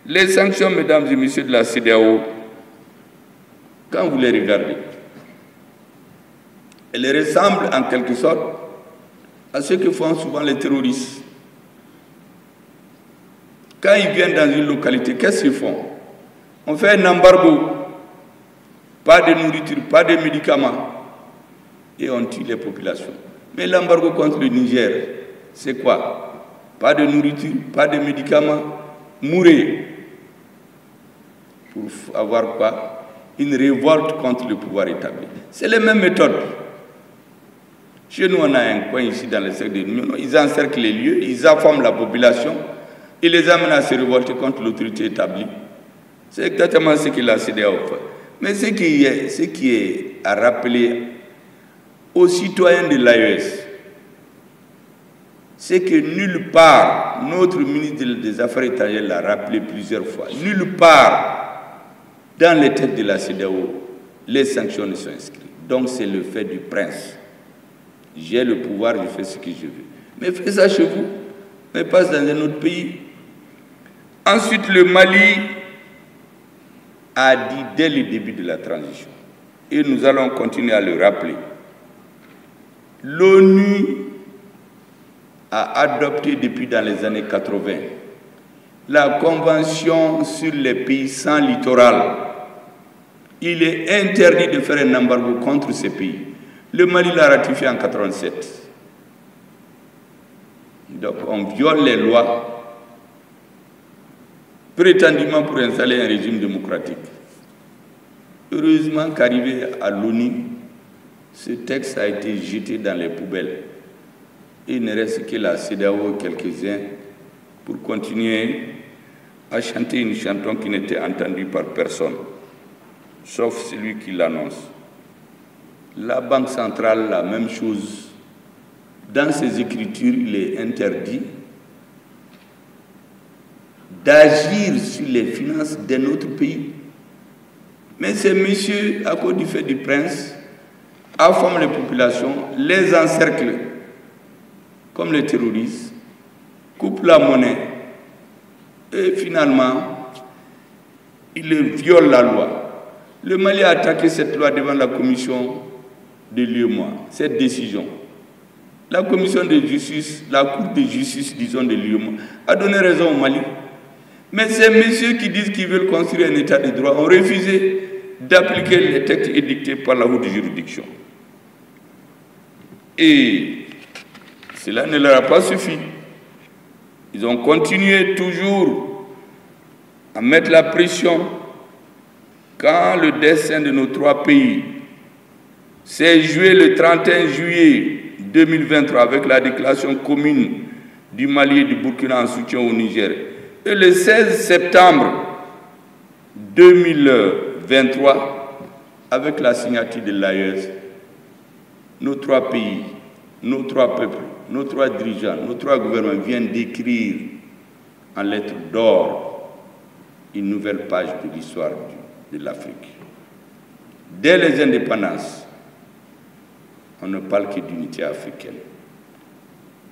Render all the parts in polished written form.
Les sanctions, mesdames et messieurs de la CEDEAO, quand vous les regardez, elles ressemblent en quelque sorte à ce que font souvent les terroristes. Quand ils viennent dans une localité, qu'est-ce qu'ils font? On fait un embargo, pas de nourriture, pas de médicaments, et on tue les populations. Mais l'embargo contre le Niger, c'est quoi? Pas de nourriture, pas de médicaments, mourir. Pour avoir quoi? Une révolte contre le pouvoir établi. C'est les mêmes méthodes. Chez nous, on a un coin ici dans le secteur de l'Union, ils encerclent les lieux, ils informent la population, ils les amènent à se révolter contre l'autorité établie. C'est exactement ce que la CEDEAO fait. Mais ce qui est à rappeler aux citoyens de l'AES, c'est que nulle part, notre ministre des Affaires étrangères l'a rappelé plusieurs fois, nulle part dans les têtes de la CEDEAO, les sanctions ne sont inscrites. Donc c'est le fait du prince. J'ai le pouvoir, je fais ce que je veux. Mais faites ça chez vous, mais pas dans un autre pays. Ensuite, le Mali a dit dès le début de la transition, et nous allons continuer à le rappeler, l'ONU a adopté depuis dans les années 80 la Convention sur les pays sans littoral. Il est interdit de faire un embargo contre ces pays. Le Mali l'a ratifié en 1987. Donc on viole les lois prétendument pour installer un régime démocratique. Heureusement qu'arrivé à l'ONU, ce texte a été jeté dans les poubelles. Et il ne reste que la CEDEAO et quelques-uns pour continuer à chanter une chanson qui n'était entendue par personne, sauf celui qui l'annonce. La Banque centrale, la même chose. Dans ses écritures, il est interdit d'agir sur les finances d'un autre pays. Mais ces messieurs, à cause du fait du prince, informent les populations, les encerclent comme les terroristes, coupent la monnaie et finalement, ils violent la loi. Le Mali a attaqué cette loi devant la commission de l'UEMOA, cette décision. La commission de justice, la cour de justice, disons, de l'UEMOA, a donné raison au Mali. Mais ces messieurs qui disent qu'ils veulent construire un état de droit ont refusé d'appliquer les textes édictés par la haute juridiction. Et cela ne leur a pas suffi. Ils ont continué toujours à mettre la pression quand le destin de nos trois pays s'est joué le 31 juillet 2023 avec la déclaration commune du Mali et du Burkina en soutien au Niger. Et le 16 septembre 2023, avec la signature de l'AES, nos trois pays, nos trois peuples, nos trois dirigeants, nos trois gouvernements viennent d'écrire en lettres d'or une nouvelle page de l'histoire de l'Afrique. Dès les indépendances, on ne parle que d'unité africaine.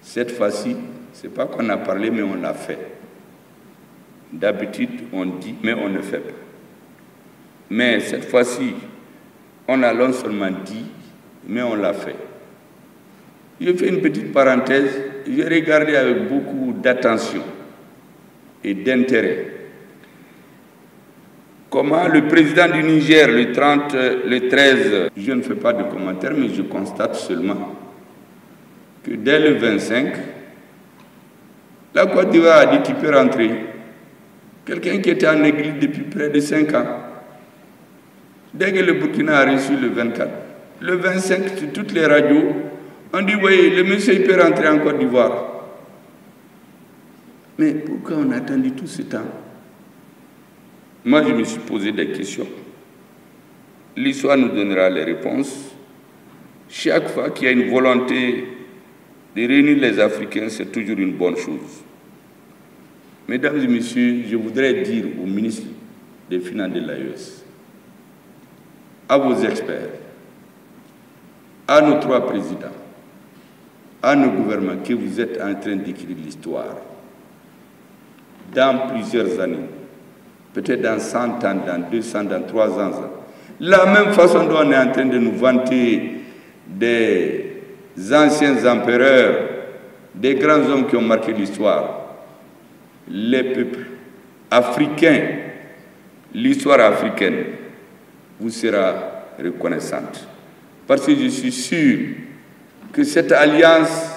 Cette fois-ci, ce n'est pas qu'on a parlé, mais on l'a fait. D'habitude, on dit, mais on ne fait pas. Mais cette fois-ci, on a non seulement dit, mais on l'a fait. Je fais une petite parenthèse, j'ai regardé avec beaucoup d'attention et d'intérêt comment le président du Niger, le 13, je ne fais pas de commentaires, mais je constate seulement que dès le 25, la Côte d'Ivoire a dit qu'il peut rentrer. Quelqu'un qui était en exil depuis près de 5 ans. Dès que le Burkina a reçu le 24, le 25, sur toutes les radios, on dit, voyez, le monsieur il peut rentrer en Côte d'Ivoire. Mais pourquoi on a attendu tout ce temps? Moi, je me suis posé des questions. L'histoire nous donnera les réponses. Chaque fois qu'il y a une volonté de réunir les Africains, c'est toujours une bonne chose. Mesdames et messieurs, je voudrais dire au ministre des Finances de l'AES, à vos experts, à nos trois présidents, à nos gouvernements, que vous êtes en train d'écrire l'histoire. Dans plusieurs années, peut-être dans 100 ans, dans 200, dans 300 ans. La même façon dont on est en train de nous vanter des anciens empereurs, des grands hommes qui ont marqué l'histoire, les peuples africains, l'histoire africaine vous sera reconnaissante. Parce que je suis sûr que cette alliance,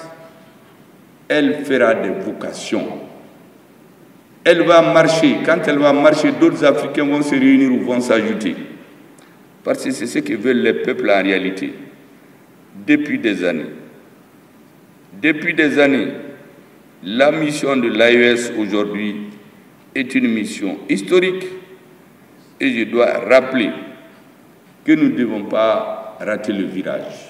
elle fera des vocations. Elle va marcher. Quand elle va marcher, d'autres Africains vont se réunir ou vont s'ajouter. Parce que c'est ce que veulent les peuples en réalité. Depuis des années. Depuis des années, la mission de l'AES aujourd'hui est une mission historique. Et je dois rappeler que nous ne devons pas rater le virage.